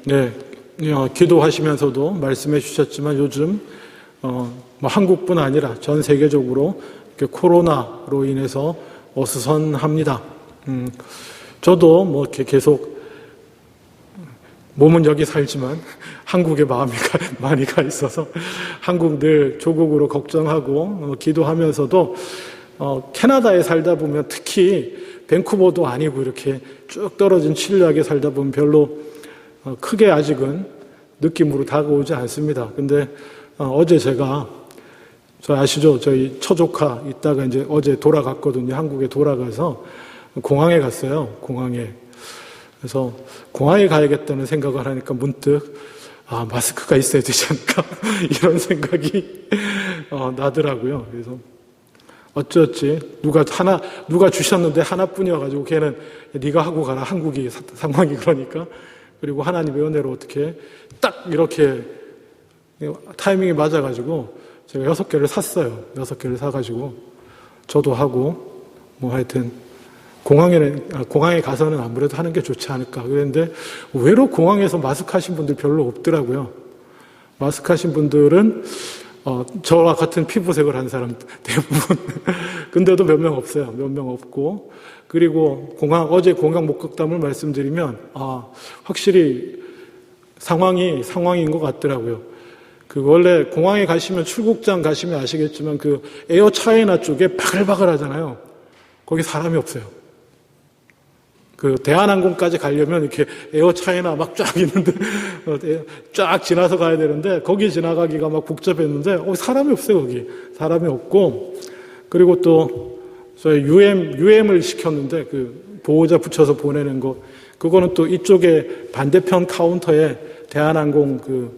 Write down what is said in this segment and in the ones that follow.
네, 기도하시면서도 말씀해 주셨지만 요즘 한국뿐 아니라 전 세계적으로 이렇게 코로나로 인해서 어수선합니다. 저도 이렇게 계속 몸은 여기 살지만 한국에 마음이 많이 가 있어서 한국 늘 조국으로 걱정하고 기도하면서도 캐나다에 살다 보면 특히 밴쿠버도 아니고 이렇게 쭉 떨어진 칠레하게 살다 보면 별로 크게 아직은 느낌으로 다가오지 않습니다. 근데 어제 제가 아시죠? 저희 처조카 있다가 이제 어제 돌아갔거든요. 한국에 돌아가서 공항에 갔어요. 공항에. 그래서 공항에 가야겠다는 생각을 하니까 문득 마스크가 있어야 되지 않을까 이런 생각이 나더라고요. 그래서 어쩌지 누가 주셨는데 하나뿐이어가지고 걔는 네가 하고 가라 한국이 상황이 그러니까 그리고 하나님의 은혜로 어떻게 딱 이렇게 타이밍이 맞아가지고 제가 6개를 샀어요. 6개를 사가지고 저도 하고 하여튼 공항에 가서는 아무래도 하는 게 좋지 않을까 그랬는데 의외로 공항에서 마스크 하신 분들 별로 없더라고요. 마스크 하신 분들은 저와 같은 피부색을 한 사람 대부분 근데도 몇 명 없어요. 몇 명 없고 그리고 어제 공항 목격담을 말씀드리면 확실히 상황인 것 같더라고요. 원래 공항에 가시면 출국장 가시면 아시겠지만 에어 차이나 쪽에 바글바글 하잖아요. 거기 사람이 없어요. 대한항공까지 가려면 이렇게 에어 차이나 막 쫙 있는데, 쫙 지나서 가야 되는데, 거기 지나가기가 막 복잡했는데, 사람이 없어요, 거기. 사람이 없고, 그리고 또, 저희 UM을 시켰는데, 보호자 붙여서 보내는 거, 그거는 또 이쪽에 반대편 카운터에 대한항공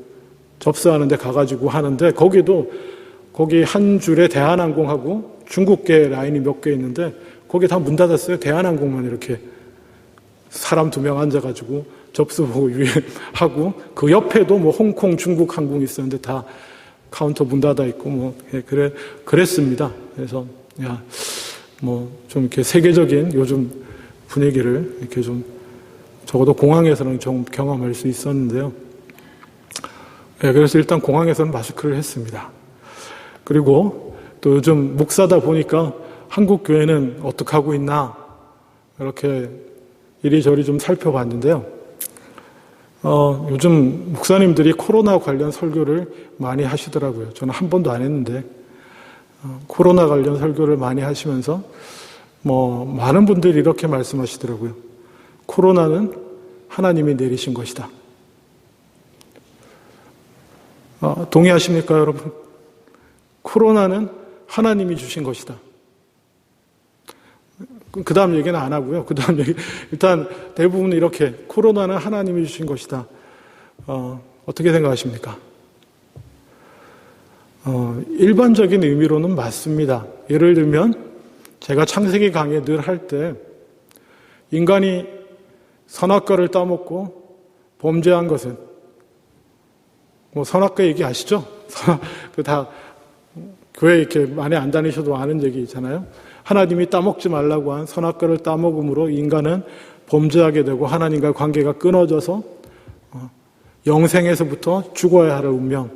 접수하는데 가가지고 하는데, 거기 한 줄에 대한항공하고 중국계 라인이 몇 개 있는데, 거기 다 문 닫았어요. 대한항공만 이렇게. 사람 2명 앉아가지고 접수보고 유행하고 그 옆에도 홍콩 중국 항공이 있었는데 다 카운터 문 닫아 있고 그랬습니다. 그래서 좀 이렇게 세계적인 요즘 분위기를 이렇게 좀 적어도 공항에서는 좀 경험할 수 있었는데요. 그래서 일단 공항에서는 마스크를 했습니다. 그리고 또 요즘 목사다 보니까 한국 교회는 어떻게 하고 있나 이렇게 이리저리 좀 살펴봤는데요. 요즘 목사님들이 코로나 관련 설교를 많이 하시더라고요. 저는 한 번도 안 했는데, 코로나 관련 설교를 많이 하시면서, 많은 분들이 이렇게 말씀하시더라고요. 코로나는 하나님이 내리신 것이다. 동의하십니까, 여러분? 코로나는 하나님이 주신 것이다. 그 다음 얘기는 안 하고요. 그 다음 얘기, 일단 대부분 이렇게 코로나는 하나님이 주신 것이다. 어떻게 생각하십니까? 일반적인 의미로는 맞습니다. 예를 들면, 제가 창세기 강의 늘 할 때, 인간이 선악과를 따먹고 범죄한 것은, 선악과 얘기 아시죠? 교회 이렇게 많이 안 다니셔도 아는 얘기 있잖아요. 하나님이 따먹지 말라고 한 선악과를 따먹음으로 인간은 범죄하게 되고 하나님과 관계가 끊어져서 영생에서부터 죽어야 할 운명,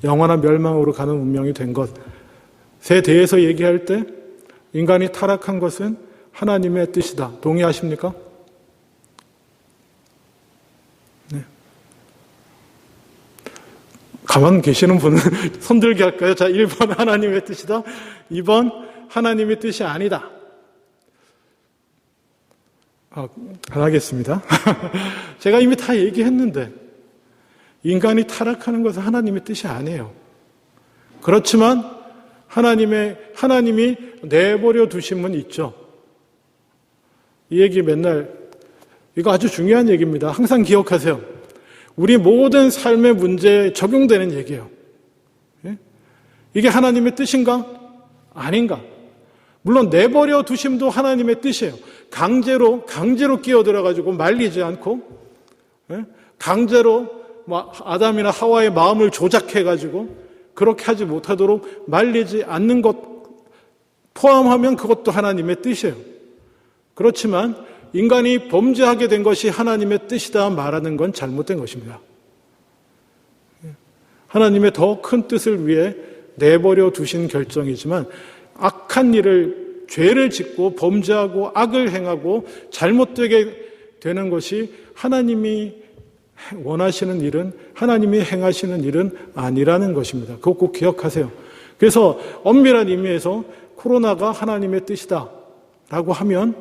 영원한 멸망으로 가는 운명이 된 것에 대해서 얘기할 때 인간이 타락한 것은 하나님의 뜻이다. 동의하십니까? 네. 가만 계시는 분은 손들게 할까요? 자, 1번 하나님의 뜻이다. 2번 하나님의 뜻이 아니다. 안 하겠습니다. 제가 이미 다 얘기했는데 인간이 타락하는 것은 하나님의 뜻이 아니에요. 그렇지만 하나님이 내버려 두신 분 있죠. 이 얘기 이거 아주 중요한 얘기입니다. 항상 기억하세요. 우리 모든 삶의 문제에 적용되는 얘기예요. 이게 하나님의 뜻인가? 아닌가? 물론 내버려 두심도 하나님의 뜻이에요. 강제로 끼어들어가지고 말리지 않고 강제로 아담이나 하와의 마음을 조작해가지고 그렇게 하지 못하도록 말리지 않는 것 포함하면 그것도 하나님의 뜻이에요. 그렇지만 인간이 범죄하게 된 것이 하나님의 뜻이다 말하는 건 잘못된 것입니다. 하나님의 더 큰 뜻을 위해 내버려 두신 결정이지만 악한 일을, 죄를 짓고 범죄하고 악을 행하고 잘못되게 되는 것이 하나님이 원하시는 일은, 하나님이 행하시는 일은 아니라는 것입니다. 그거 꼭 기억하세요. 그래서 엄밀한 의미에서 코로나가 하나님의 뜻이다 라고 하면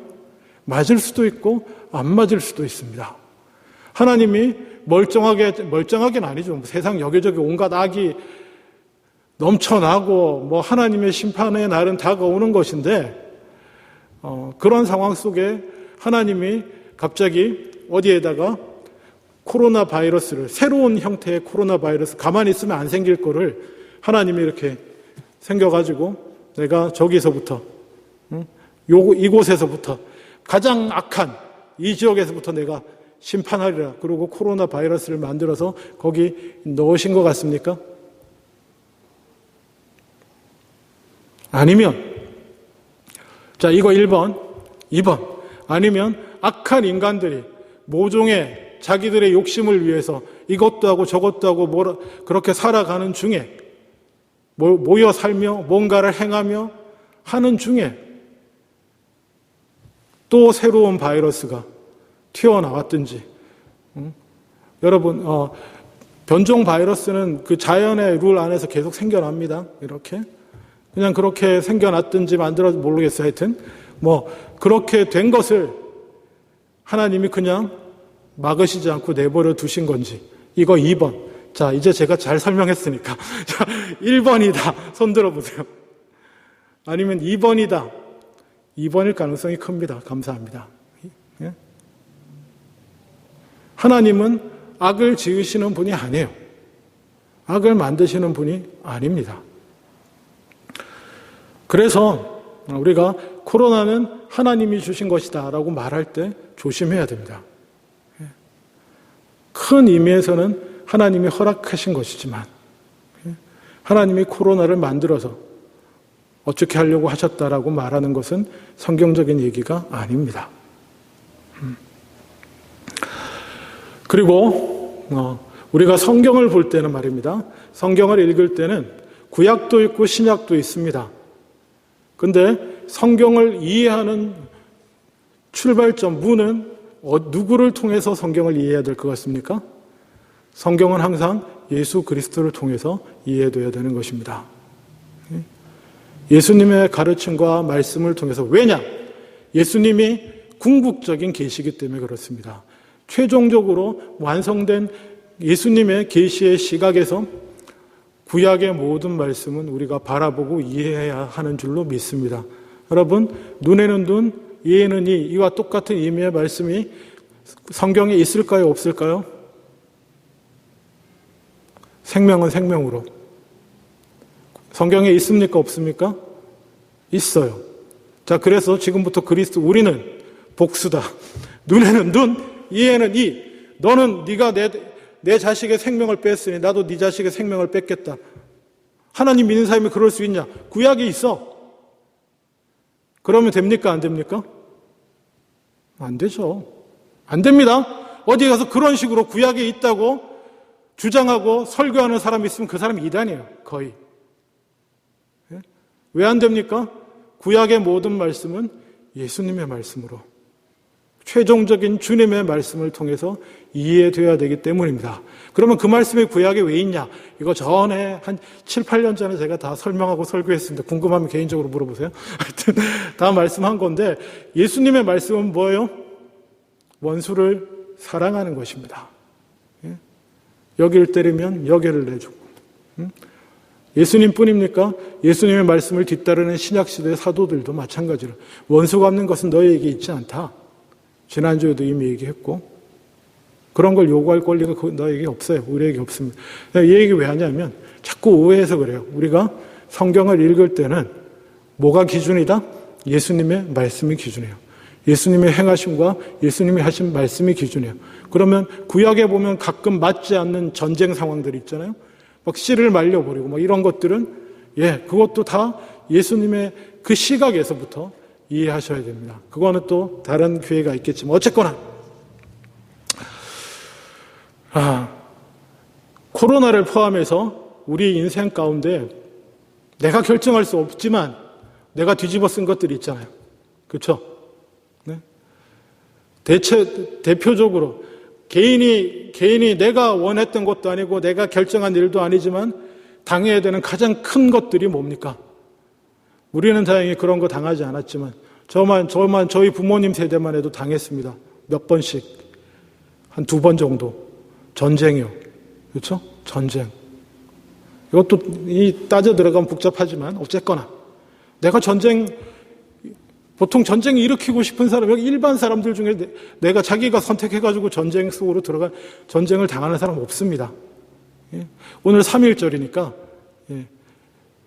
맞을 수도 있고 안 맞을 수도 있습니다. 하나님이 멀쩡하게는 아니죠. 세상 여기저기 온갖 악이 넘쳐나고 뭐 하나님의 심판의 날은 다가오는 것인데, 그런 상황 속에 하나님이 갑자기 어디에다가 코로나 바이러스를, 새로운 형태의 코로나 바이러스, 가만히 있으면 안 생길 거를 하나님이 이렇게 생겨가지고 내가 저기서부터, 이곳에서부터 가장 악한 이 지역에서부터 내가 심판하리라. 그리고 코로나 바이러스를 만들어서 거기 넣으신 것 같습니까? 아니면, 자, 이거 1번. 2번. 아니면 악한 인간들이 모종의 자기들의 욕심을 위해서 이것도 하고 저것도 하고 그렇게 살아가는 중에, 모여 살며 뭔가를 행하며 하는 중에 또 새로운 바이러스가 튀어나왔든지. 여러분, 변종 바이러스는 그 자연의 룰 안에서 계속 생겨납니다. 이렇게. 그냥 그렇게 생겨났든지 만들어서 모르겠어요. 하여튼 뭐 그렇게 된 것을 하나님이 그냥 막으시지 않고 내버려 두신 건지. 이거 2번. 자, 이제 제가 잘 설명했으니까. 자, 1번이다. 손 들어보세요. 아니면 2번이다. 2번일 가능성이 큽니다. 감사합니다. 예? 하나님은 악을 지으시는 분이 아니에요. 악을 만드시는 분이 아닙니다. 그래서 우리가 코로나는 하나님이 주신 것이다 라고 말할 때 조심해야 됩니다. 큰 의미에서는 하나님이 허락하신 것이지만 하나님이 코로나를 만들어서 어떻게 하려고 하셨다라고 말하는 것은 성경적인 얘기가 아닙니다. 그리고 우리가 성경을 볼 때는 말입니다. 성경을 읽을 때는 구약도 있고 신약도 있습니다. 근데 성경을 이해하는 출발점, 문은 누구를 통해서 성경을 이해해야 될 것 같습니까? 성경은 항상 예수 그리스도를 통해서 이해돼야 되는 것입니다. 예수님의 가르침과 말씀을 통해서. 왜냐? 예수님이 궁극적인 계시이기 때문에 그렇습니다. 최종적으로 완성된 예수님의 계시의 시각에서 구약의 모든 말씀은 우리가 바라보고 이해해야 하는 줄로 믿습니다. 여러분, 눈에는 눈, 이에는 이, 이와 똑같은 의미의 말씀이 성경에 있을까요? 없을까요? 생명은 생명으로. 성경에 있습니까? 없습니까? 있어요. 자, 그래서 지금부터 그리스도, 우리는 복수다. 눈에는 눈, 이에는 이. 너는 네가 내 자식의 생명을 뺐으니 나도 네 자식의 생명을 뺏겠다. 하나님 믿는 사람이 그럴 수 있냐? 구약이 있어. 그러면 됩니까? 안 됩니까? 안 되죠. 안 됩니다. 어디 가서 그런 식으로 구약에 있다고 주장하고 설교하는 사람이 있으면 그 사람이 이단이에요. 거의. 왜 안 됩니까? 구약의 모든 말씀은 예수님의 말씀으로, 최종적인 주님의 말씀을 통해서 이해되어야 되기 때문입니다. 그러면 그 말씀이 구약에 왜 있냐? 이거 전에 한 7, 8년 전에 제가 다 설명하고 설교했습니다. 궁금하면 개인적으로 물어보세요. 하여튼 다 말씀한 건데, 예수님의 말씀은 뭐예요? 원수를 사랑하는 것입니다. 여기를 때리면 여기를 내주고. 예수님 뿐입니까? 예수님의 말씀을 뒤따르는 신약시대의 사도들도 마찬가지로 원수 갚는 것은 너희에게 있지 않다. 지난주에도 이미 얘기했고, 그런 걸 요구할 권리가 너에게 없어요. 우리에게 없습니다. 이 얘기 왜 하냐면 자꾸 오해해서 그래요. 우리가 성경을 읽을 때는 뭐가 기준이다? 예수님의 말씀이 기준이에요. 예수님의 행하심과 예수님이 하신 말씀이 기준이에요. 그러면 구약에 보면 가끔 맞지 않는 전쟁 상황들이 있잖아요. 막 씨를 말려버리고 막 이런 것들은, 그것도 다 예수님의 그 시각에서부터 이해하셔야 됩니다. 그거는 또 다른 기회가 있겠지만 어쨌거나 코로나를 포함해서 우리 인생 가운데 내가 결정할 수 없지만 내가 뒤집어 쓴 것들이 있잖아요. 그렇죠? 네? 대표적으로 개인이 내가 원했던 것도 아니고 내가 결정한 일도 아니지만 당해야 되는 가장 큰 것들이 뭡니까? 우리는 다행히 그런 거 당하지 않았지만 저희 부모님 세대만 해도 당했습니다. 몇 번씩 한 2번 정도 전쟁이요. 그렇죠? 전쟁. 이것도 따져 들어가면 복잡하지만 어쨌거나 내가 보통 전쟁 일으키고 싶은 사람, 여기 일반 사람들 중에 내가 자기가 선택해가지고 전쟁 속으로 들어간 전쟁을 당하는 사람 없습니다. 오늘 3.1절이니까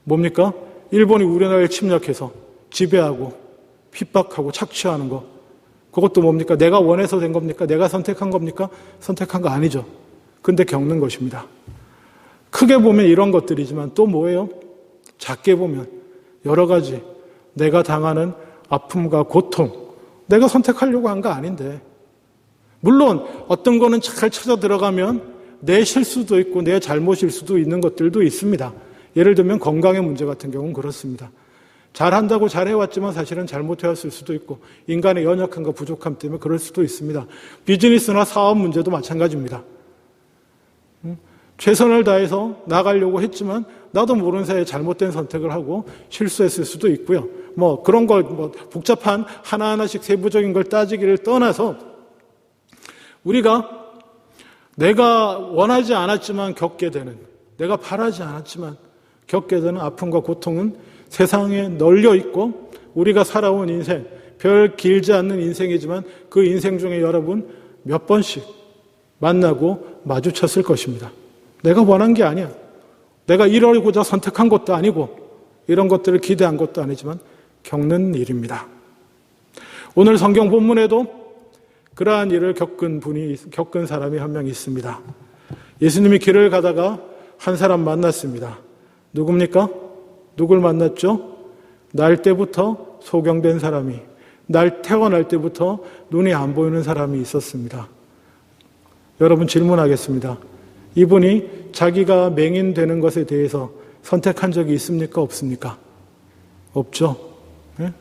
뭡니까? 일본이 우리나라를 침략해서 지배하고 핍박하고 착취하는 거, 그것도 뭡니까? 내가 원해서 된 겁니까? 내가 선택한 겁니까? 선택한 거 아니죠. 근데 겪는 것입니다. 크게 보면 이런 것들이지만 또 뭐예요? 작게 보면 여러 가지 내가 당하는 아픔과 고통, 내가 선택하려고 한 거 아닌데, 물론 어떤 거는 잘 찾아 들어가면 내 실수도 있고 내 잘못일 수도 있는 것들도 있습니다. 예를 들면 건강의 문제 같은 경우는 그렇습니다. 잘한다고 잘해왔지만 사실은 잘못해왔을 수도 있고 인간의 연약함과 부족함 때문에 그럴 수도 있습니다. 비즈니스나 사업 문제도 마찬가지입니다. 최선을 다해서 나가려고 했지만 나도 모르는 사이에 잘못된 선택을 하고 실수했을 수도 있고요. 그런 걸 복잡한 하나하나씩 세부적인 걸 따지기를 떠나서 우리가 내가 원하지 않았지만 겪게 되는, 내가 바라지 않았지만 겪게 되는 아픔과 고통은 세상에 널려 있고 우리가 살아온 인생, 별 길지 않는 인생이지만 그 인생 중에 여러분 몇 번씩 만나고 마주쳤을 것입니다. 내가 원한 게 아니야. 내가 이러고자 선택한 것도 아니고 이런 것들을 기대한 것도 아니지만 겪는 일입니다. 오늘 성경 본문에도 그러한 일을 겪은 사람이 한 명 있습니다. 예수님이 길을 가다가 한 사람 만났습니다. 누굽니까? 누굴 만났죠? 날 때부터 소경된 사람이, 태어날 때부터 눈이 안 보이는 사람이 있었습니다. 여러분 질문하겠습니다. 이분이 자기가 맹인되는 것에 대해서 선택한 적이 있습니까? 없습니까? 없죠. 네?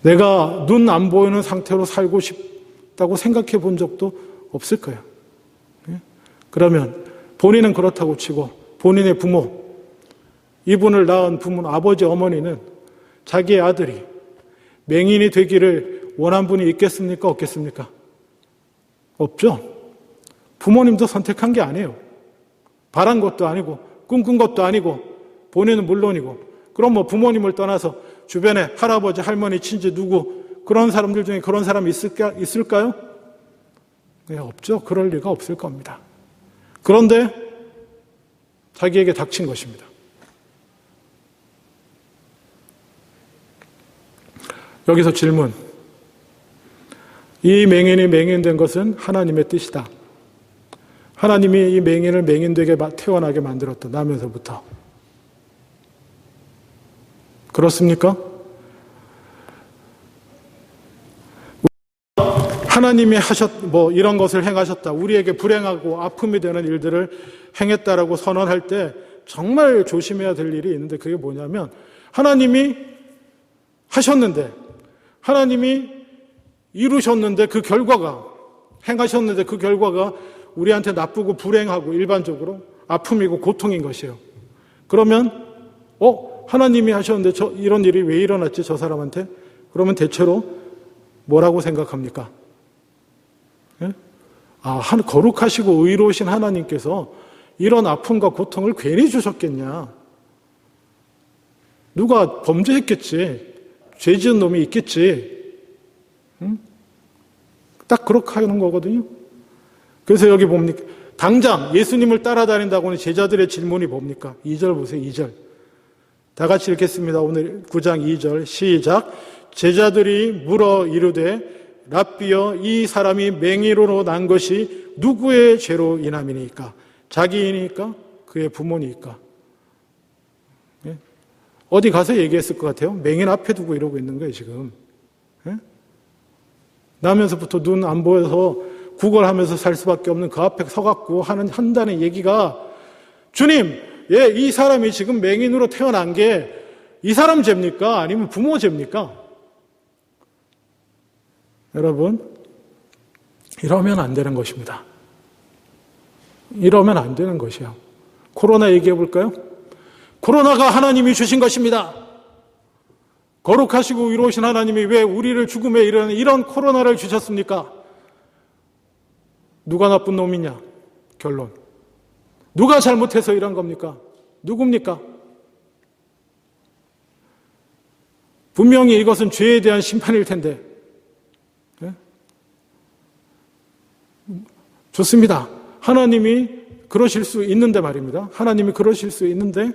내가 눈 안 보이는 상태로 살고 싶다고 생각해 본 적도 없을 거예요. 네? 그러면 본인은 그렇다고 치고 본인의 부모, 이분을 낳은 부모, 아버지, 어머니는 자기의 아들이 맹인이 되기를 원한 분이 있겠습니까? 없겠습니까? 없죠. 부모님도 선택한 게 아니에요. 바란 것도 아니고 꿈꾼 것도 아니고 본인은 물론이고, 그럼 부모님을 떠나서 주변에 할아버지, 할머니, 친지 누구 그런 사람들 중에 그런 사람이 있을까요? 네, 없죠. 그럴 리가 없을 겁니다. 그런데 자기에게 닥친 것입니다. 여기서 질문. 이 맹인이 맹인된 것은 하나님의 뜻이다. 하나님이 이 맹인을 맹인되게 태어나게 만들었다. 나면서부터. 그렇습니까? 하나님이 이런 것을 행하셨다. 우리에게 불행하고 아픔이 되는 일들을 행했다라고 선언할 때 정말 조심해야 될 일이 있는데, 그게 뭐냐면 하나님이 하셨는데, 하나님이 이루셨는데 그 결과가, 행하셨는데 그 결과가 우리한테 나쁘고 불행하고 일반적으로 아픔이고 고통인 것이에요. 그러면 하나님이 하셨는데 이런 일이 왜 일어났지 저 사람한테? 그러면 대체로 뭐라고 생각합니까? 예? 거룩하시고 의로우신 하나님께서 이런 아픔과 고통을 괜히 주셨겠냐? 누가 범죄했겠지. 죄 지은 놈이 있겠지. 응? 딱 그렇게 하는 거거든요. 그래서 여기 뭡니까? 당장 예수님을 따라다닌다고 하는 제자들의 질문이 뭡니까? 2절 보세요. 2절. 다 같이 읽겠습니다. 오늘 9장 2절 시작. 제자들이 물어 이르되 랍비여, 이 사람이 맹인으로 난 것이 누구의 죄로 인함이니까? 자기이니까? 그의 부모니까? 예? 어디 가서 얘기했을 것 같아요? 맹인 앞에 두고 이러고 있는 거예요, 지금. 예? 나면서부터 눈 안 보여서 구걸하면서 살 수밖에 없는 그 앞에 서갖고 한다는 얘기가, 주님, 예, 이 사람이 지금 맹인으로 태어난 게 이 사람 죄입니까? 아니면 부모 죄입니까? 여러분, 이러면 안 되는 것입니다. 이러면 안 되는 것이요. 코로나 얘기해 볼까요? 코로나가 하나님이 주신 것입니다. 거룩하시고 의로우신 하나님이 왜 우리를 죽음에 이르는 이런 코로나를 주셨습니까? 누가 나쁜 놈이냐? 결론. 누가 잘못해서 이런 겁니까? 누굽니까? 분명히 이것은 죄에 대한 심판일 텐데. 네? 좋습니다. 하나님이 그러실 수 있는데 말입니다. 하나님이 그러실 수 있는데,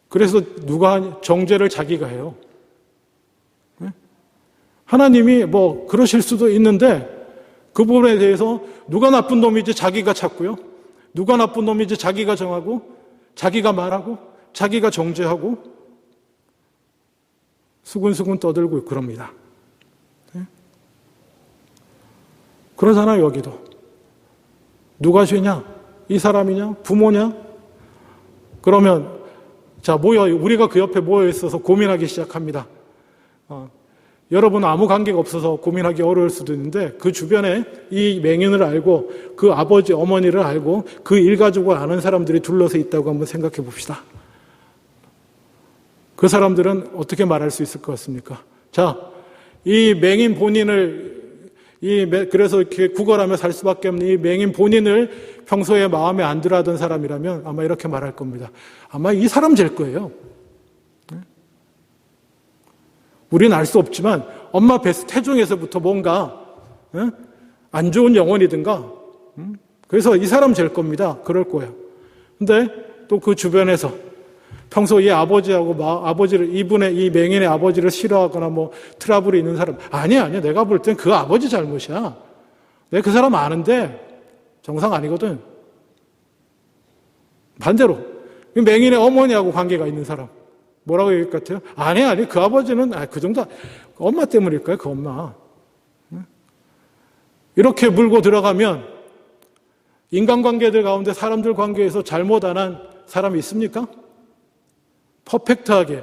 그래서 누가 정죄를 자기가 해요. 네? 하나님이 뭐 그러실 수도 있는데 그 부분에 대해서 누가 나쁜 놈인지 자기가 찾고요. 누가 나쁜 놈인지 자기가 정하고 자기가 말하고 자기가 정죄하고 수군수군 떠들고 그럽니다. 네? 그러잖아요, 여기도. 누가 죄냐? 이 사람이냐? 부모냐? 그러면 자, 우리가 그 옆에 모여 있어서 고민하기 시작합니다. 여러분은 아무 관계가 없어서 고민하기 어려울 수도 있는데, 그 주변에 이 맹인을 알고, 그 아버지, 어머니를 알고, 그 일가족을 아는 사람들이 둘러서 있다고 한번 생각해 봅시다. 그 사람들은 어떻게 말할 수 있을 것 같습니까? 자, 이 맹인 본인을, 그래서 이렇게 구걸하며 살 수밖에 없는 이 맹인 본인을 평소에 마음에 안 들어 하던 사람이라면 아마 이렇게 말할 겁니다. 아마 이 사람 잴 거예요. 우리는 알 수 없지만 엄마 태중에서부터 뭔가 안 좋은 영혼이든가, 그래서 이 사람 잴 겁니다. 그럴 거예요. 근데 또 그 주변에서 평소 이 아버지를, 이 맹인의 아버지를 싫어하거나 뭐 트러블이 있는 사람, 아니야. 내가 볼 땐 그 아버지 잘못이야. 내가 그 사람 아는데 정상 아니거든. 반대로 맹인의 어머니하고 관계가 있는 사람, 뭐라고 얘기할 것 같아요? 아니, 그 아버지는, 그 정도, 엄마 때문일까요? 그 엄마. 이렇게 물고 들어가면 인간관계들 가운데 사람들 관계에서 잘못 안 한 사람이 있습니까? 퍼펙트하게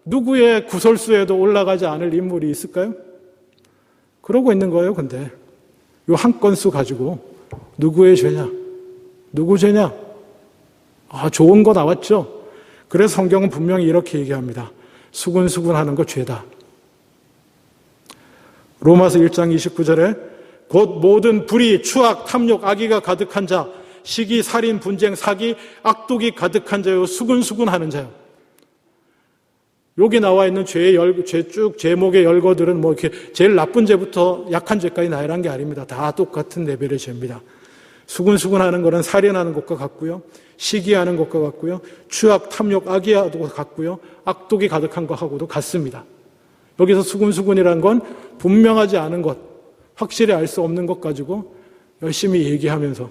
누구의 구설수에도 올라가지 않을 인물이 있을까요? 그러고 있는 거예요. 근데 이 한 건수 가지고 누구의 죄냐? 누구 죄냐? 좋은 거 나왔죠? 그래서 성경은 분명히 이렇게 얘기합니다. 수군수군하는 거 죄다. 로마서 1장 29절에 곧 모든 불의, 추악, 탐욕, 악의가 가득한 자, 시기, 살인, 분쟁, 사기, 악독이 가득한 자요, 수군수군하는 자요. 여기 나와 있는 죄의 제목의 열거들은 뭐 이렇게 제일 나쁜 죄부터 약한 죄까지 나열한 게 아닙니다. 다 똑같은 레벨의 죄입니다. 수군수군하는 것은 살인하는 것과 같고요, 시기하는 것과 같고요, 추악, 탐욕, 악의하고 같고요, 악독이 가득한 것하고도 같습니다. 여기서 수군수군이라는 건 분명하지 않은 것, 확실히 알 수 없는 것 가지고 열심히 얘기하면서,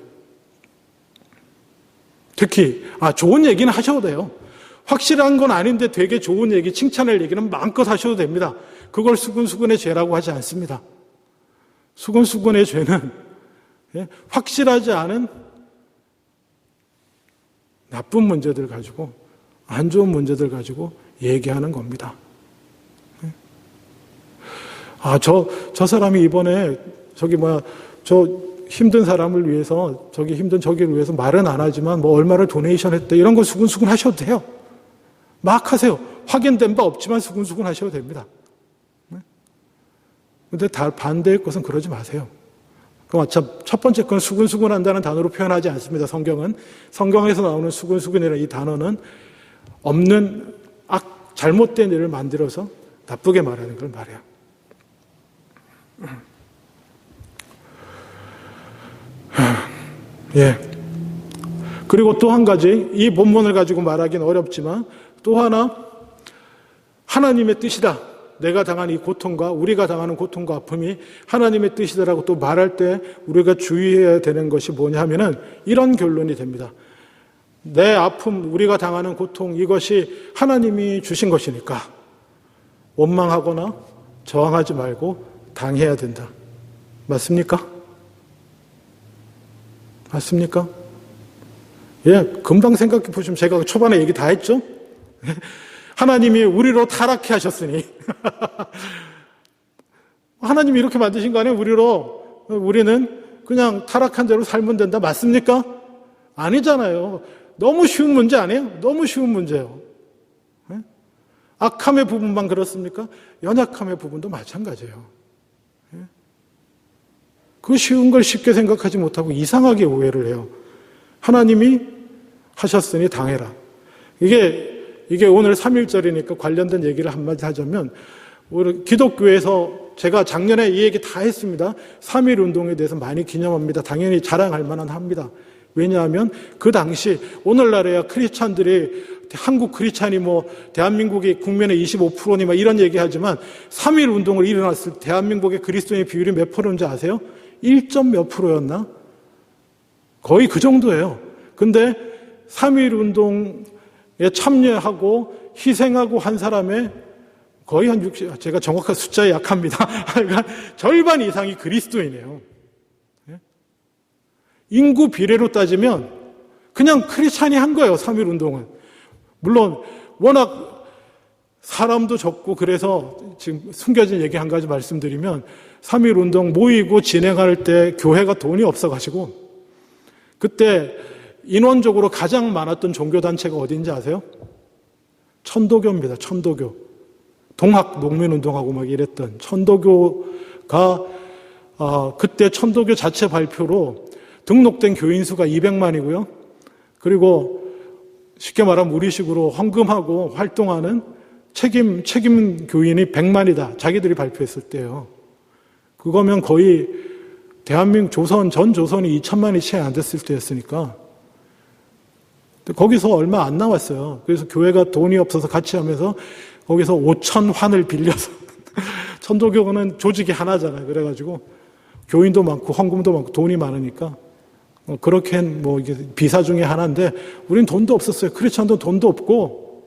특히 좋은 얘기는 하셔도 돼요. 확실한 건 아닌데 되게 좋은 얘기, 칭찬할 얘기는 마음껏 하셔도 됩니다. 그걸 수군수군의 죄라고 하지 않습니다. 수군수군의 죄는 확실하지 않은 나쁜 문제들 가지고, 안 좋은 문제들 가지고 얘기하는 겁니다. 저 사람이 이번에 저 힘든 사람을 위해서, 힘든 저기를 위해서 말은 안 하지만 뭐 얼마를 도네이션 했대, 이런 거 수군수군 하셔도 돼요. 막 하세요. 확인된 바 없지만 수군수군 하셔도 됩니다. 근데 반대의 것은 그러지 마세요. 그럼 첫 번째 건 수군수군 한다는 단어로 표현하지 않습니다. 성경에서 나오는 수군수군이라는 이 단어는 없는 잘못된 일을 만들어서 나쁘게 말하는 걸 말해요. 예. 그리고 또 한 가지, 이 본문을 가지고 말하기는 어렵지만 또 하나, 하나님의 뜻이다. 내가 당한 이 고통과 우리가 당하는 고통과 아픔이 하나님의 뜻이다라고 또 말할 때 우리가 주의해야 되는 것이 뭐냐 하면은 이런 결론이 됩니다. 내 아픔, 우리가 당하는 고통, 이것이 하나님이 주신 것이니까 원망하거나 저항하지 말고 당해야 된다. 맞습니까? 맞습니까? 예, 금방 생각해 보시면 제가 초반에 얘기 다 했죠? 하나님이 우리로 타락해 하셨으니 하나님이 이렇게 만드신 거 아니에요? 우리는 그냥 타락한 대로 살면 된다. 맞습니까? 아니잖아요. 너무 쉬운 문제 아니에요? 너무 쉬운 문제예요. 악함의 부분만 그렇습니까? 연약함의 부분도 마찬가지예요. 그 쉬운 걸 쉽게 생각하지 못하고 이상하게 오해를 해요. 하나님이 하셨으니 당해라. 이게 오늘 3.1절이니까 관련된 얘기를 한마디 하자면, 우리 기독교에서 제가 작년에 이 얘기 다 했습니다. 3.1 운동에 대해서 많이 기념합니다. 당연히 자랑할 만한 합니다. 왜냐하면 그 당시 오늘날에야 크리스찬들이 한국 크리스찬이 대한민국의 국민의 25%니 이런 얘기하지만 3.1 운동을 일어났을 때 대한민국의 그리스도인의 비율이 몇 프로인지 아세요? 1점 몇 프로였나? 거의 그 정도예요. 근데 3.1 운동에 참여하고 희생하고 한 사람의 거의 한 60, 제가 정확한 숫자에 약합니다. 그러니까 절반 이상이 그리스도인이에요. 인구 비례로 따지면 그냥 크리스찬이 한 거예요, 3.1 운동은. 물론 워낙 사람도 적고 그래서 지금 숨겨진 얘기 한 가지 말씀드리면 3.1 운동 모이고 진행할 때 교회가 돈이 없어가지고 그때 인원적으로 가장 많았던 종교단체가 어딘지 아세요? 천도교입니다. 천도교. 동학 농민운동하고 이랬던 천도교가 그때 천도교 자체 발표로 등록된 교인 수가 200만이고요. 그리고 쉽게 말하면 우리식으로 헌금하고 활동하는 책임 교인이 100만이다. 자기들이 발표했을 때요. 그거면 거의 대한민국 전 조선이 2천만이 채 안 됐을 때였으니까. 거기서 얼마 안 나왔어요. 그래서 교회가 돈이 없어서 같이 하면서 거기서 5천 환을 빌려서 천도교는 조직이 하나잖아요. 그래가지고 교인도 많고 헌금도 많고 돈이 많으니까 그렇게 이게 비사 중에 하나인데 우린 돈도 없었어요. 크리스찬도 돈도 없고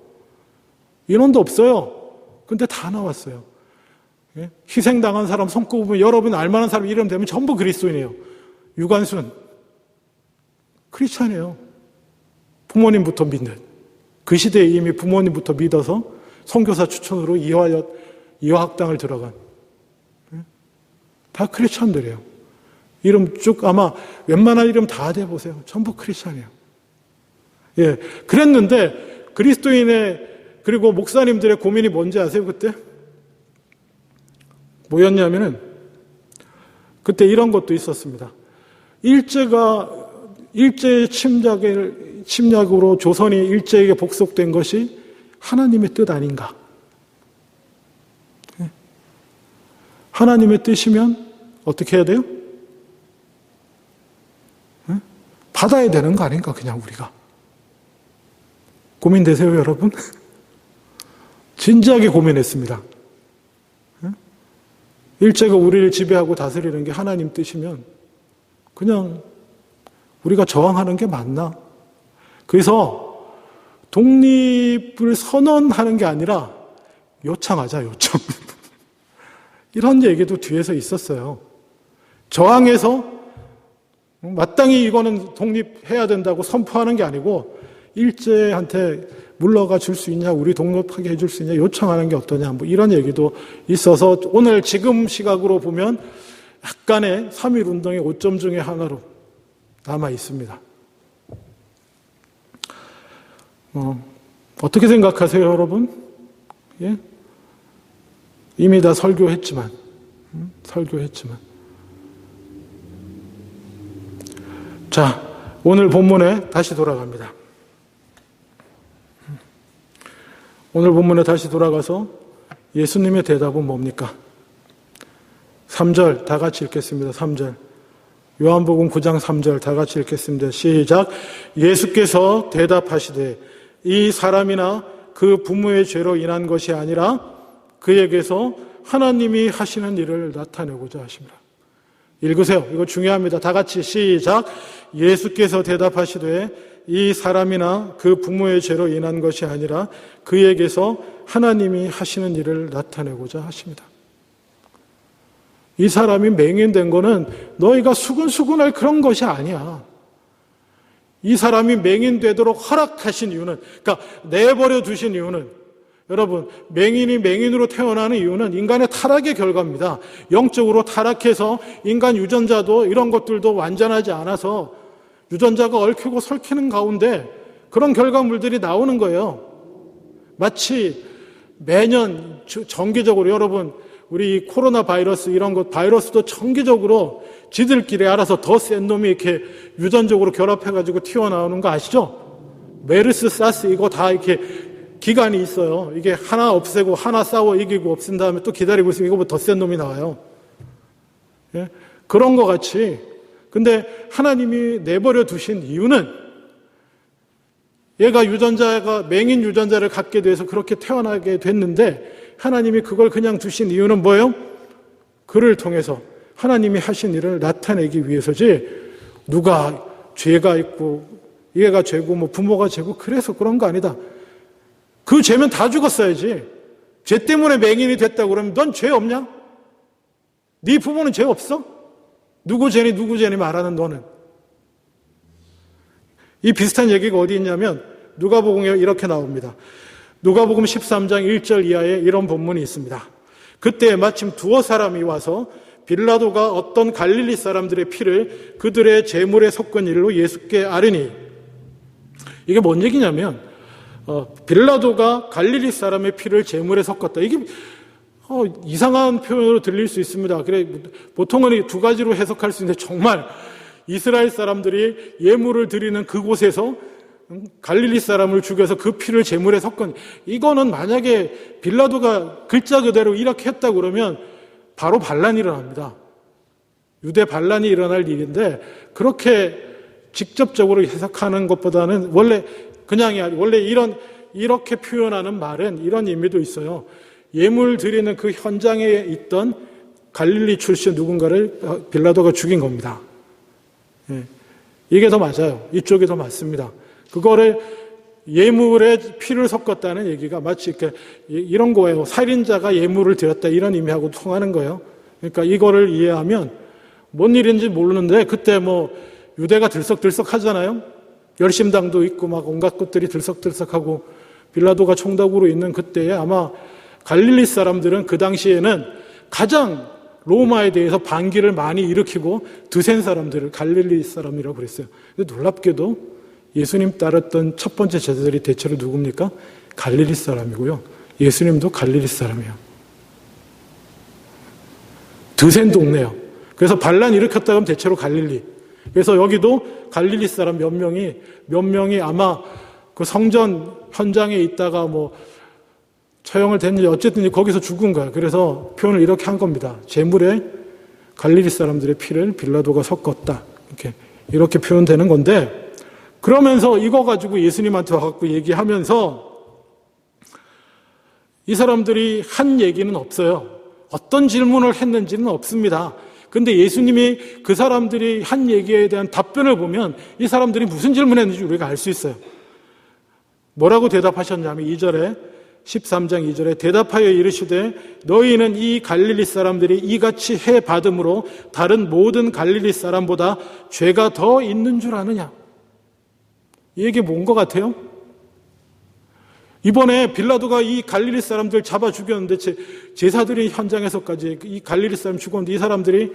인원도 없어요. 근데 다 나왔어요. 희생당한 사람 손꼽으면 여러분 알만한 사람 이름 되면 전부 그리스도인이에요. 유관순 크리스찬이에요. 부모님부터 믿는. 그 시대에 이미 부모님부터 믿어서 선교사 추천으로 이화학당을 들어간 다 크리스찬들이에요. 이름 쭉 아마 웬만한 이름 다 대보세요. 전부 크리스찬이에요. 예, 그랬는데 그리스도인의 그리고 목사님들의 고민이 뭔지 아세요? 그때 뭐였냐면은 그때 이런 것도 있었습니다. 일제의 침략으로 조선이 일제에게 복속된 것이 하나님의 뜻 아닌가? 하나님의 뜻이면 어떻게 해야 돼요? 받아야 되는 거 아닌가, 그냥 우리가. 고민되세요, 여러분? 진지하게 고민했습니다. 일제가 우리를 지배하고 다스리는 게 하나님 뜻이면 그냥 우리가 저항하는 게 맞나? 그래서 독립을 선언하는 게 아니라 요청하자, 요청. 이런 얘기도 뒤에서 있었어요. 저항해서 마땅히 이거는 독립해야 된다고 선포하는 게 아니고 일제한테 물러가 줄 수 있냐, 우리 독립하게 해줄 수 있냐 요청하는 게 어떠냐, 이런 얘기도 있어서 오늘 지금 시각으로 보면 약간의 3.1 운동의 오점 중에 하나로 남아 있습니다. 어떻게 생각하세요, 여러분? 예? 이미 다 설교했지만. 자, 오늘 본문에 다시 돌아갑니다. 오늘 본문에 다시 돌아가서 예수님의 대답은 뭡니까? 3절 다 같이 읽겠습니다. 3절. 요한복음 9장 3절 다 같이 읽겠습니다. 시작. 예수께서 대답하시되 이 사람이나 그 부모의 죄로 인한 것이 아니라 그에게서 하나님이 하시는 일을 나타내고자 하십니다. 읽으세요. 이거 중요합니다. 다 같이 시작. 예수께서 대답하시되 이 사람이나 그 부모의 죄로 인한 것이 아니라 그에게서 하나님이 하시는 일을 나타내고자 하십니다. 이 사람이 맹인된 거는 너희가 수근수근할 그런 것이 아니야. 이 사람이 맹인되도록 허락하신 이유는, 그러니까 내버려 두신 이유는, 여러분, 맹인이 맹인으로 태어나는 이유는 인간의 타락의 결과입니다. 영적으로 타락해서 인간 유전자도 이런 것들도 완전하지 않아서 유전자가 얽히고 설키는 가운데 그런 결과물들이 나오는 거예요. 마치 매년 정기적으로, 여러분, 우리 이 코로나 바이러스 이런 것, 바이러스도 정기적으로 지들끼리 알아서 더 센 놈이 이렇게 유전적으로 결합해가지고 튀어나오는 거 아시죠? 메르스, 사스 이거 다 이렇게 기간이 있어요. 이게 하나 없애고 하나 싸워 이기고 없앤 다음에 또 기다리고 있으면 이거보다 더 센 놈이 나와요. 예? 그런 것 같이. 근데 하나님이 내버려 두신 이유는 얘가 유전자가 맹인 유전자를 갖게 돼서 그렇게 태어나게 됐는데 하나님이 그걸 그냥 두신 이유는 뭐예요? 그를 통해서 하나님이 하신 일을 나타내기 위해서지, 누가 죄가 있고 얘가 죄고 뭐 부모가 죄고 그래서 그런 거 아니다. 그 죄면 다 죽었어야지. 죄 때문에 맹인이 됐다고 그러면 넌 죄 없냐? 네 부모는 죄 없어? 누구 죄니 누구 죄니 말하는 너는. 이 비슷한 얘기가 어디 있냐면 누가복음에 이렇게 나옵니다. 누가복음 13장 1절 이하에 이런 본문이 있습니다. 그때 마침 두어 사람이 와서 빌라도가 어떤 갈릴리 사람들의 피를 그들의 제물에 섞은 일로 예수께 아뢰니, 이게 뭔 얘기냐면 빌라도가 갈릴리 사람의 피를 제물에 섞었다. 이게 이상한 표현으로 들릴 수 있습니다. 그래, 보통은 두 가지로 해석할 수 있는데 정말 이스라엘 사람들이 예물을 드리는 그곳에서 갈릴리 사람을 죽여서 그 피를 제물에 섞은, 이거는 만약에 빌라도가 글자 그대로 이렇게 했다고 그러면 바로 반란이 일어납니다. 유대 반란이 일어날 일인데 그렇게 직접적으로 해석하는 것보다는 원래 이렇게 표현하는 말은 이런 의미도 있어요. 예물 드리는 그 현장에 있던 갈릴리 출신 누군가를 빌라도가 죽인 겁니다. 예. 이게 더 맞아요. 이쪽이 더 맞습니다. 그거를 예물에 피를 섞었다는 얘기가 마치 이렇게 이런 거예요. 살인자가 예물을 드렸다 이런 의미하고 통하는 거예요. 그러니까 이거를 이해하면 뭔 일인지 모르는데 그때 뭐 유대가 들썩들썩 하잖아요. 열심당도 있고 막 온갖 것들이 들썩들썩하고 빌라도가 총독으로 있는 그때에 아마 갈릴리 사람들은 그 당시에는 가장 로마에 대해서 반기를 많이 일으키고 드센 사람들을 갈릴리 사람이라고 그랬어요. 근데 놀랍게도 예수님 따랐던 첫 번째 제자들이 대체로 누굽니까? 갈릴리 사람이고요. 예수님도 갈릴리 사람이에요. 드센 동네요. 그래서 반란 일으켰다 그러면 대체로 갈릴리. 그래서 여기도 갈릴리 사람 몇 명이 아마 그 성전 현장에 있다가 뭐 처형을 됐는지 어쨌든 거기서 죽은 거야. 그래서 표현을 이렇게 한 겁니다. 제물에 갈릴리 사람들의 피를 빌라도가 섞었다. 이렇게 표현되는 건데, 그러면서 이거 가지고 예수님한테 와갖고 얘기하면서 이 사람들이 한 얘기는 없어요. 어떤 질문을 했는지는 없습니다. 근데 예수님이 그 사람들이 한 얘기에 대한 답변을 보면 이 사람들이 무슨 질문을 했는지 우리가 알 수 있어요. 뭐라고 대답하셨냐면 13장 2절에 대답하여 이르시되 너희는 이 갈릴리 사람들이 이같이 해 받음으로 다른 모든 갈릴리 사람보다 죄가 더 있는 줄 아느냐? 이 얘기 뭔 것 같아요? 이번에 빌라도가 이 갈릴리 사람들 잡아 죽였는데 제사들이 현장에서까지 이 갈릴리 사람 죽었는데 이 사람들이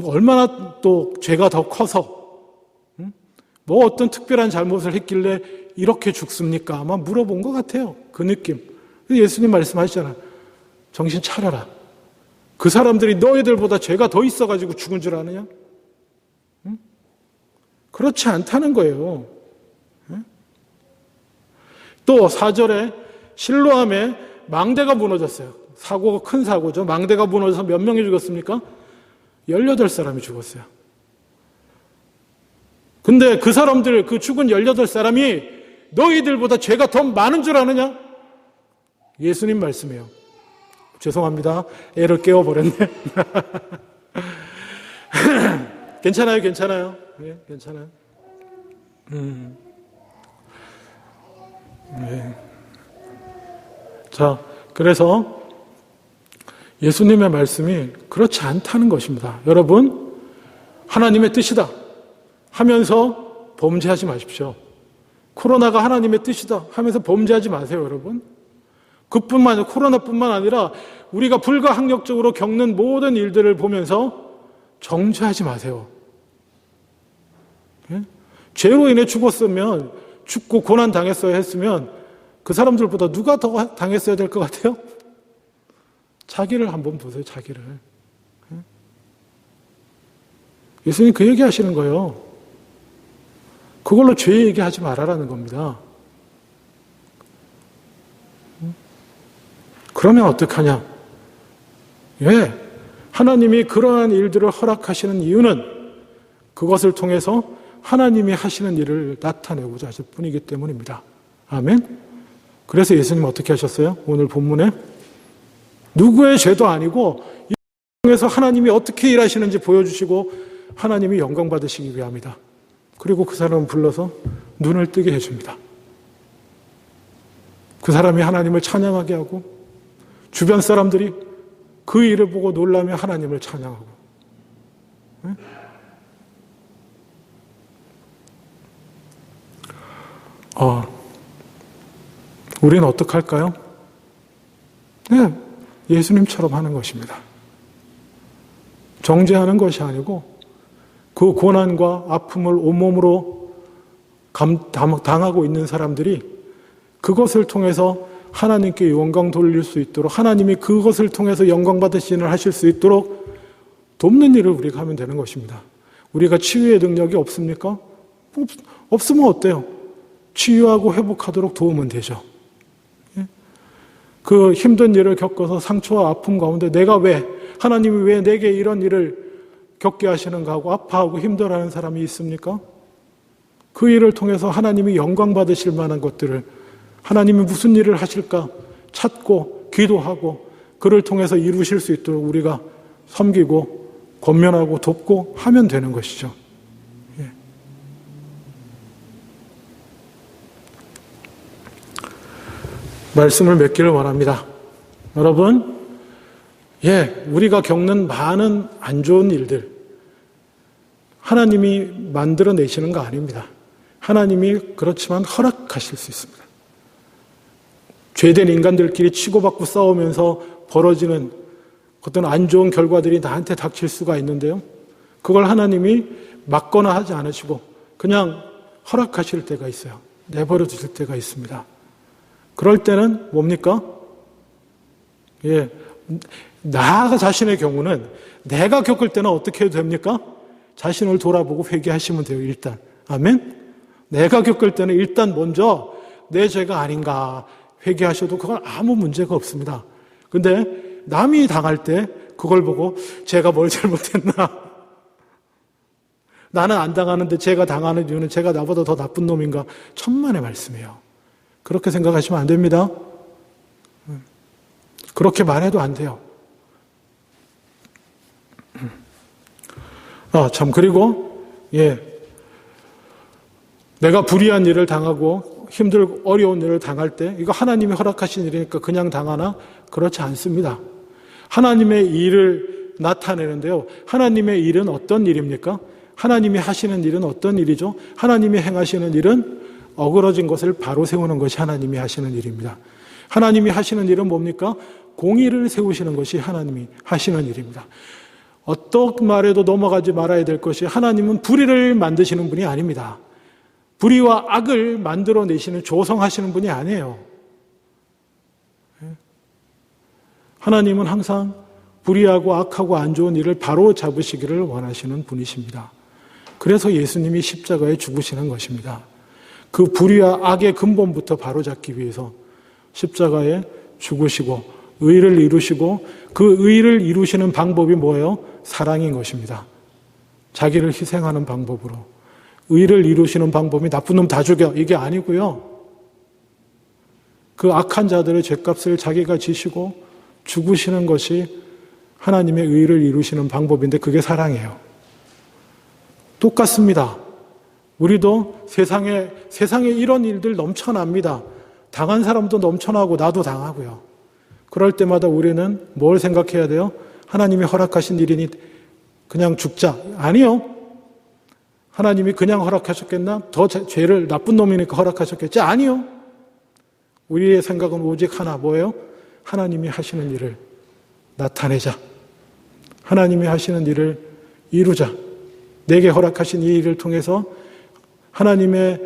얼마나 또 죄가 더 커서 뭐 어떤 특별한 잘못을 했길래 이렇게 죽습니까? 아마 물어본 것 같아요. 그 느낌. 예수님 말씀하시잖아요. 정신 차려라. 그 사람들이 너희들보다 죄가 더 있어가지고 죽은 줄 아느냐? 그렇지 않다는 거예요. 또 4절에 실로암에 망대가 무너졌어요. 사고가 큰 사고죠. 망대가 무너져서 몇 명이 죽었습니까? 18사람이 죽었어요. 근데 그 사람들, 그 죽은 18사람이 너희들보다 죄가 더 많은 줄 아느냐? 예수님 말씀이에요. 죄송합니다. 애를 깨워버렸네. 괜찮아요. 네, 괜찮아요. 네. 자, 그래서 예수님의 말씀이 그렇지 않다는 것입니다. 여러분, 하나님의 뜻이다 하면서 범죄하지 마십시오. 코로나가 하나님의 뜻이다 하면서 범죄하지 마세요, 여러분. 그뿐만 아니라 코로나뿐만 아니라 우리가 불가항력적으로 겪는 모든 일들을 보면서 정죄하지 마세요. 예? 죄로 인해 죽었으면, 죽고 고난 당했어야 했으면 그 사람들보다 누가 더 당했어야 될 것 같아요? 자기를 한번 보세요, 자기를. 예? 예수님 그 얘기 하시는 거예요. 그걸로 죄 얘기하지 말아라는 겁니다. 그러면 어떡하냐? 예, 하나님이 그러한 일들을 허락하시는 이유는 그것을 통해서 하나님이 하시는 일을 나타내고자 하실 뿐이기 때문입니다. 아멘? 그래서 예수님 어떻게 하셨어요? 오늘 본문에 누구의 죄도 아니고 이 통해서 하나님이 어떻게 일하시는지 보여주시고 하나님이 영광 받으시기 위함이다. 그리고 그 사람을 불러서 눈을 뜨게 해줍니다. 그 사람이 하나님을 찬양하게 하고 주변 사람들이 그 일을 보고 놀라며 하나님을 찬양하고. 네? 우리는 어떻게 할까요? 네, 예수님처럼 하는 것입니다. 정죄하는 것이 아니고 그 고난과 아픔을 온몸으로 당하고 있는 사람들이 그것을 통해서 하나님께 영광 돌릴 수 있도록, 하나님이 그것을 통해서 영광 받으시는 일을 하실 수 있도록 돕는 일을 우리가 하면 되는 것입니다. 우리가 치유의 능력이 없습니까? 없으면 어때요? 치유하고 회복하도록 도우면 되죠. 그 힘든 일을 겪어서 상처와 아픔 가운데 내가 왜, 하나님이 왜 내게 이런 일을 겪게 하시는가 하고 아파하고 힘들어하는 사람이 있습니까? 그 일을 통해서 하나님이 영광 받으실 만한 것들을, 하나님이 무슨 일을 하실까 찾고 기도하고 그를 통해서 이루실 수 있도록 우리가 섬기고 권면하고 돕고 하면 되는 것이죠. 예. 말씀을 맺기를 원합니다. 여러분, 우리가 겪는 많은 안 좋은 일들 하나님이 만들어내시는 거 아닙니다. 하나님이 그렇지만 허락하실 수 있습니다. 죄된 인간들끼리 치고받고 싸우면서 벌어지는 어떤 안 좋은 결과들이 나한테 닥칠 수가 있는데요. 그걸 하나님이 막거나 하지 않으시고 그냥 허락하실 때가 있어요. 내버려 두실 때가 있습니다. 그럴 때는 뭡니까? 나 자신의 경우는 내가 겪을 때는 어떻게 해도 됩니까? 자신을 돌아보고 회개하시면 돼요, 일단. 아멘? 내가 겪을 때는 일단 먼저 내 죄가 아닌가 회개하셔도 그건 아무 문제가 없습니다. 근데 남이 당할 때 그걸 보고 제가 뭘 잘못했나? 나는 안 당하는데 제가 당하는 이유는 제가 나보다 더 나쁜 놈인가? 천만의 말씀이에요. 그렇게 생각하시면 안 됩니다. 그렇게 말해도 안 돼요. 그리고 내가 불의한 일을 당하고 힘들고 어려운 일을 당할 때 이거 하나님이 허락하신 일이니까 그냥 당하나? 그렇지 않습니다. 하나님의 일을 나타내는데요. 하나님의 일은 어떤 일입니까? 하나님이 하시는 일은 어떤 일이죠? 하나님이 행하시는 일은 어그러진 것을 바로 세우는 것이 하나님이 하시는 일입니다. 하나님이 하시는 일은 뭡니까? 공의를 세우시는 것이 하나님이 하시는 일입니다. 어떻게 말해도 넘어가지 말아야 될 것이 하나님은 불의를 만드시는 분이 아닙니다. 불의와 악을 만들어내시는, 조성하시는 분이 아니에요. 하나님은 항상 불의하고 악하고 안 좋은 일을 바로 잡으시기를 원하시는 분이십니다. 그래서 예수님이 십자가에 죽으시는 것입니다. 그 불의와 악의 근본부터 바로 잡기 위해서 십자가에 죽으시고 의를 이루시고 그 의를 이루시는 방법이 뭐예요? 사랑인 것입니다. 자기를 희생하는 방법으로. 의를 이루시는 방법이 나쁜 놈 다 죽여 이게 아니고요. 그 악한 자들의 죄값을 자기가 지시고 죽으시는 것이 하나님의 의를 이루시는 방법인데 그게 사랑이에요. 똑같습니다. 우리도 세상에 이런 일들 넘쳐납니다. 당한 사람도 넘쳐나고 나도 당하고요. 그럴 때마다 우리는 뭘 생각해야 돼요? 하나님이 허락하신 일이니 그냥 죽자. 아니요. 하나님이 그냥 허락하셨겠나? 더 죄를 나쁜 놈이니까 허락하셨겠지? 아니요. 우리의 생각은 오직 하나, 뭐예요? 하나님이 하시는 일을 나타내자. 하나님이 하시는 일을 이루자. 내게 허락하신 이 일을 통해서 하나님의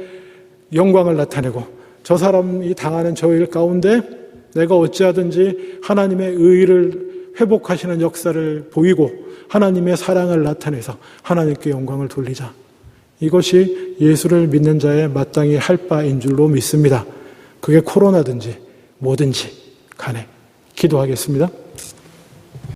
영광을 나타내고 저 사람이 당하는 저 일 가운데 내가 어찌하든지 하나님의 의를 회복하시는 역사를 보이고 하나님의 사랑을 나타내서 하나님께 영광을 돌리자. 이것이 예수를 믿는 자의 마땅히 할 바인 줄로 믿습니다. 그게 코로나든지 뭐든지 간에 기도하겠습니다.